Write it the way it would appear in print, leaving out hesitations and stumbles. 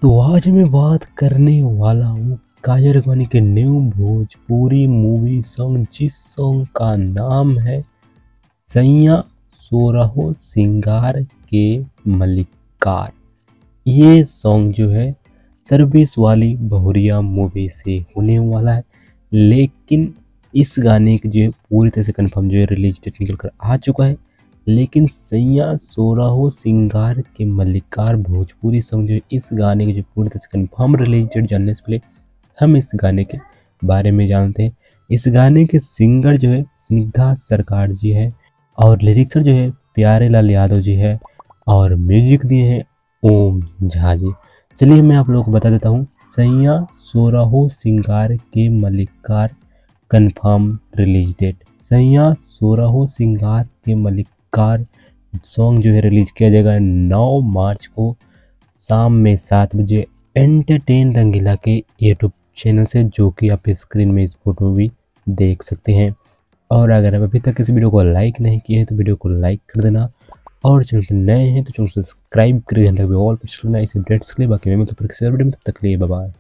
तो आज मैं बात करने वाला हूँ काजल राघवानी के न्यू भोजपुरी मूवी सॉन्ग, जिस सॉन्ग का नाम है सैया सोरहो सिंगार के मलिकार। ये सॉन्ग जो है सर्विस वाली बहुरिया मूवी से होने वाला है, लेकिन इस गाने की जो है पूरी तरह से कंफर्म जो है रिलीज डेट निकल कर आ चुका है। लेकिन सैया सोरहो सिंगार के मलिकार भोजपुरी सॉन्ग जो है, इस गाने की जो पूरी तरह से कंफर्म रिलीज डेट जानने से पहले हम इस गाने के बारे में जानते हैं। इस गाने के सिंगर जो है स्निग्धा सरकार जी है और लिरिक्सर जो है प्यारे लाल यादव जी है और म्यूजिक दिए हैं ओम झा जी। चलिए मैं आप लोगों को बता देता हूँ, सैया सोरहो सिंगार के मलिकार कंफर्म रिलीज डेट। सैया सोरहो सिंगार के मलिकार सॉन्ग जो है रिलीज किया जाएगा 9 मार्च को शाम में 7 बजे एंटरटेन रंगीला के यूट्यूब चैनल से, जो कि आप स्क्रीन में इस फोटो में भी देख सकते हैं। और अगर आप अभी तक इस वीडियो को लाइक नहीं किए हैं तो वीडियो को लाइक कर देना, और चैनल पर नए हैं तो चैनल सब्सक्राइब कर देना, ऑल पर चलना इस अपडेट्स के लिए। बाकी मैं मतलब वीडियो में, तब तक के लिए बाय बाय।